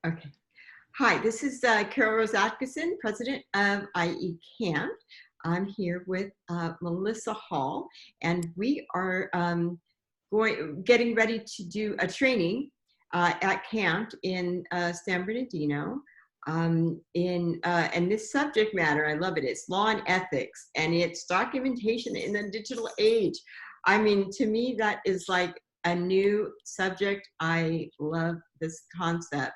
Okay. Hi, this is Carol Rose Atkinson, president of IE-CAMFT. I'm here with Maelisa Hall, and we are getting ready to do a training at CAMFT in San Bernardino. And this subject matter, I love it. It's law and ethics, and it's documentation in the digital age. I mean, to me, that is like a new subject. I love this concept.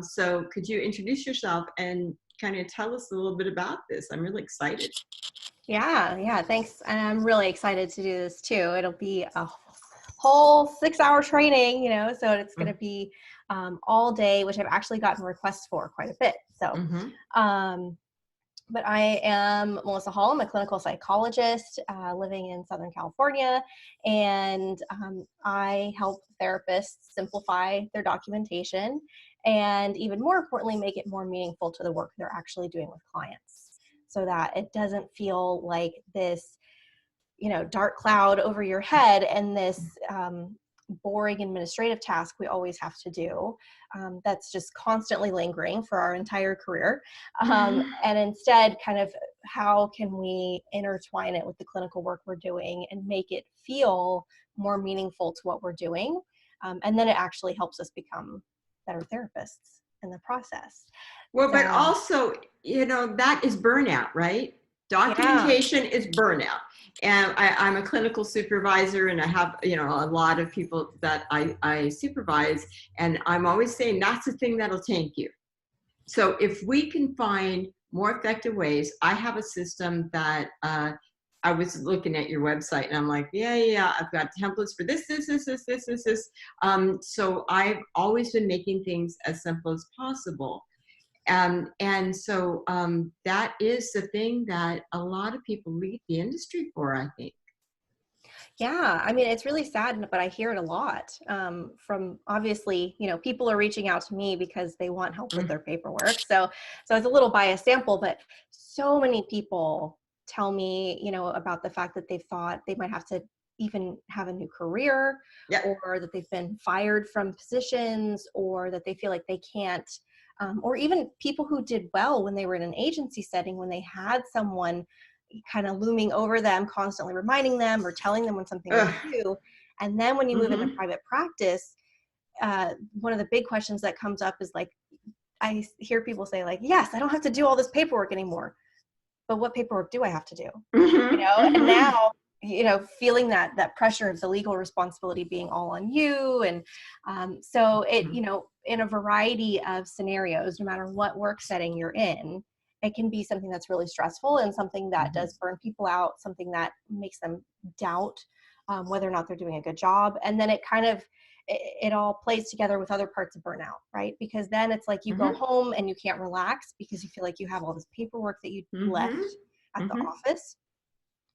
So could you introduce yourself and kind of tell us a little bit about this? I'm really excited. Yeah, thanks. And I'm really excited to do this too. It'll be a whole 6-hour training, so it's going to be all day, which I've actually gotten requests for quite a bit. So, but I am Maelisa Hall. I'm a clinical psychologist living in Southern California, and I help therapists simplify their documentation and, even more importantly, make it more meaningful to the work they're actually doing with clients, so that it doesn't feel like this, dark cloud over your head and this boring administrative task we always have to do that's just constantly lingering for our entire career. And instead, kind of how can we intertwine it with the clinical work we're doing and make it feel more meaningful to what we're doing? And then it actually helps us become better therapists in the process. Well, but also, that is burnout, right? Documentation is burnout. And I'm a clinical supervisor, and I have, a lot of people that I supervise, and I'm always saying that's the thing that'll tank you. So if we can find more effective ways, I have a system that I was looking at your website, and I'm like, yeah, I've got templates for this. So I've always been making things as simple as possible. And so that is the thing that a lot of people leave the industry for, I think. Yeah, I mean, it's really sad, but I hear it a lot from, obviously, people are reaching out to me because they want help with their paperwork. So it's a little biased sample, but so many people tell me, about the fact that they thought they might have to even have a new career, or that they've been fired from positions, or that they feel like they can't, or even people who did well when they were in an agency setting, when they had someone kind of looming over them, constantly reminding them or telling them when something was due. And then when you move into private practice, one of the big questions that comes up is like, I hear people say like, yes, I don't have to do all this paperwork anymore, but what paperwork do I have to do? And now, feeling that pressure of the legal responsibility being all on you. And so it, in a variety of scenarios, no matter what work setting you're in, it can be something that's really stressful and something that does burn people out, something that makes them doubt whether or not they're doing a good job. And then it kind of, it all plays together with other parts of burnout, right? Because then it's like you go home and you can't relax because you feel like you have all this paperwork that you left at the office,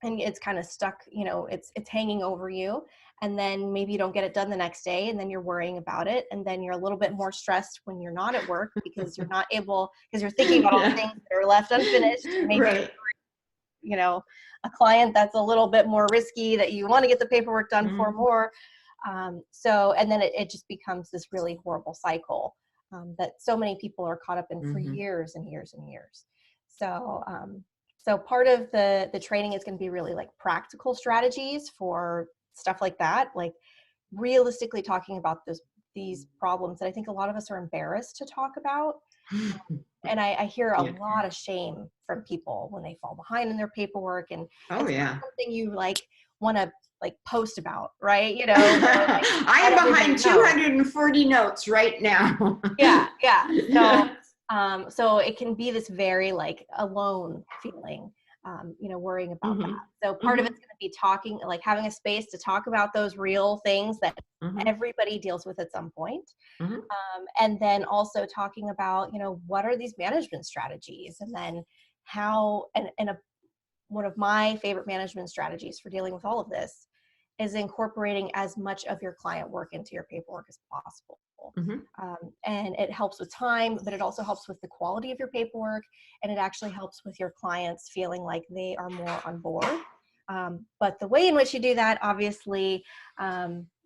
and it's kind of stuck, it's hanging over you. And then maybe you don't get it done the next day, and then you're worrying about it. And then you're a little bit more stressed when you're not at work because you're not able, because you're thinking about all the things that are left unfinished. Maybe, a client that's a little bit more risky that you want to get the paperwork done for more. And then it just becomes this really horrible cycle that so many people are caught up in for years and years and years. So part of the training is going to be really like practical strategies for stuff like that, like realistically talking about these problems that I think a lot of us are embarrassed to talk about. And I hear a lot of shame from people when they fall behind in their paperwork, and it's not something you like want to like post about, right? Like, I am behind 240 notes right now. So it can be this very like alone feeling, worrying about that. So part of it's going to be talking, like having a space to talk about those real things that everybody deals with at some point. And then also talking about, what are these management strategies, and then how, one of my favorite management strategies for dealing with all of this is incorporating as much of your client work into your paperwork as possible. And it helps with time, but it also helps with the quality of your paperwork, and it actually helps with your clients feeling like they are more on board. But the way in which you do that, obviously,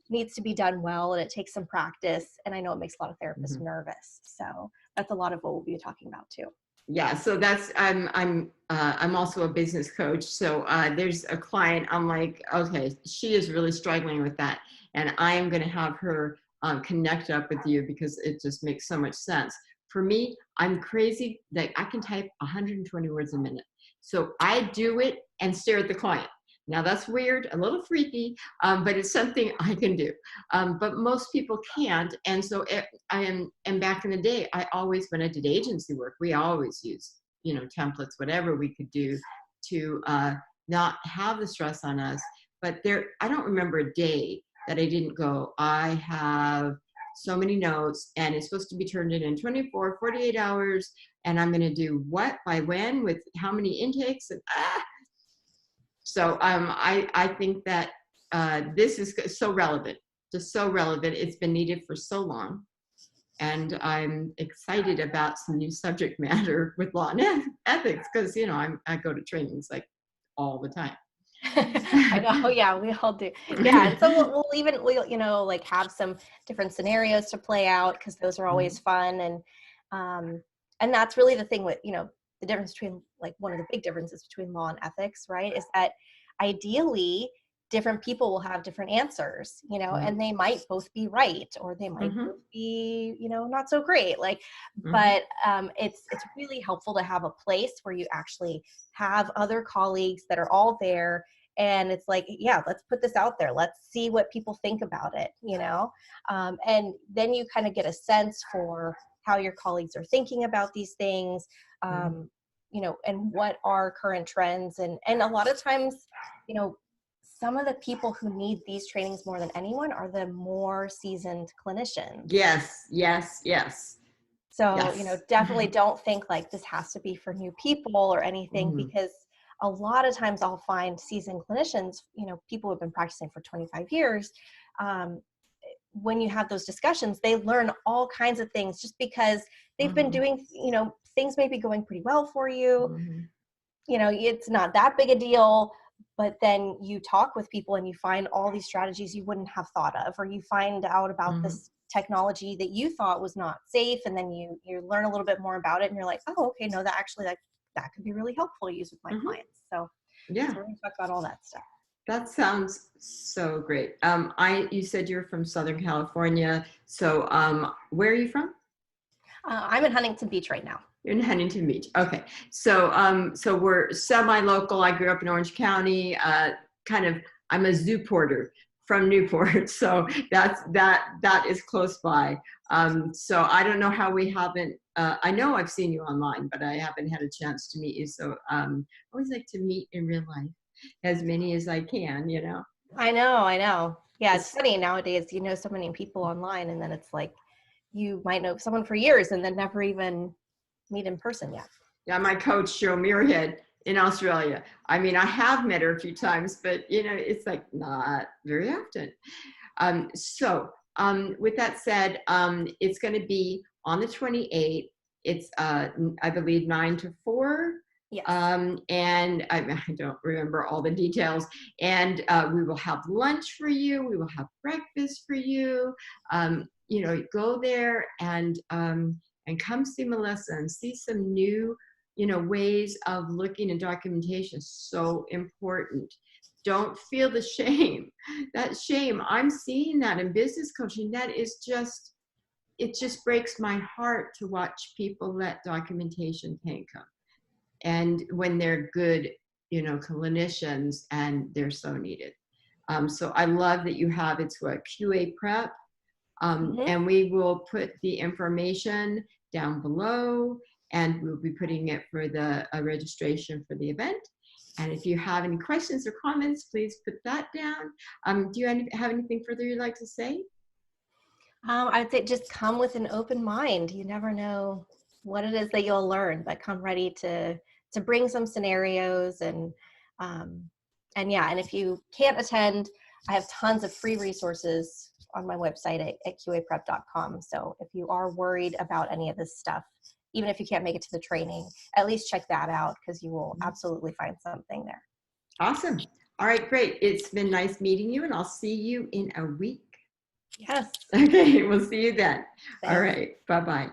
needs to be done well, and it takes some practice. And I know it makes a lot of therapists Mhm. nervous. So that's a lot of what we'll be talking about too. Yeah, so that's I'm also a business coach. So there's a client. I'm like, okay, she is really struggling with that, and I am going to have her connect up with you because it just makes so much sense. For me, I'm crazy that I can type 120 words a minute. So I do it and stare at the client. Now that's weird, a little freaky, but it's something I can do. But most people can't, and so and back in the day, I always, when I did agency work, we always used, templates, whatever we could do to not have the stress on us. But I don't remember a day that I didn't go, I have so many notes and it's supposed to be turned in 24, 48 hours. And I'm going to do what by when with how many intakes and so I think that this is so relevant, just so relevant. It's been needed for so long. And I'm excited about some new subject matter with law and ethics because, I go to trainings like all the time. I know, yeah, we all do. Yeah, and so we'll like have some different scenarios to play out because those are always fun, and that's really the thing with the difference between, like, one of the big differences between law and ethics, right? Is that ideally different people will have different answers, and they might both be right or they might Mhm, both be not so great, like, mhm, but it's really helpful to have a place where you actually have other colleagues that are all there, and it's like, yeah, let's put this out there, let's see what people think about it, and then you kind of get a sense for how your colleagues are thinking about these things, mhm, and what are current trends, and a lot of times, you know some of the people who need these trainings more than anyone are the more seasoned clinicians. yes, yes, yes, So, yes. definitely don't think like this has to be for new people or anything, Mhm, because a lot of times I'll find seasoned clinicians, people who have been practicing for 25 years. Um, when you have those discussions, they learn all kinds of things just because they've been mhm, doing, things may be going pretty well for you. mhm, It's not that big a deal, but then you talk with people and you find all these strategies you wouldn't have thought of, or you find out about mhm, this technology that you thought was not safe, and then you learn a little bit more about it, and you're like, oh, okay, no, that actually, that could be really helpful to use with my mhm. clients. So Yeah, we're going to talk about all that stuff. that sounds so great. You said you're from Southern California, so where are you from? I'm in Huntington Beach right now. You're in Huntington Beach. Okay. So so we're semi-local. I grew up in Orange County. I'm a zoo porter from Newport. So that is close by. So I don't know how we haven't, I know I've seen you online, but I haven't had a chance to meet you. So I always like to meet in real life as many as I can. I know. Yeah, it's It's, funny nowadays, so many people online, and then it's like you might know someone for years and then never even meet in person yet. yeah, my coach, Cheryl Muirhead in Australia. I mean, I have met her a few times, but it's like not very often. With that said, it's going to be on the 28th. It's, I believe, 9 to 4. Yes. And I don't remember all the details. And we will have lunch for you. We will have breakfast for you. Go there and come see Maelisa and see some new, ways of looking at documentation. So important. Don't feel the shame. That shame, I'm seeing that in business coaching. It just breaks my heart to watch people let documentation tank them. And when they're good, clinicians, and they're so needed. So I love that you have it's what QA prep. Hmm. And we will put the information down below, and we'll be putting it for the registration for the event. And if you have any questions or comments, please put that down. Do you have anything further you'd like to say? I'd say just come with an open mind. You never know what it is that you'll learn, but come ready to bring some scenarios, um, and yeah. And if you can't attend, I have tons of free resources on my website at qaprep.com. So if you are worried about any of this stuff, even if you can't make it to the training, at least check that out, because you will absolutely find something there. Awesome. All right, great. It's been nice meeting you, and I'll see you in a week. Yes. Okay, we'll see you then. All Thanks. right, bye-bye.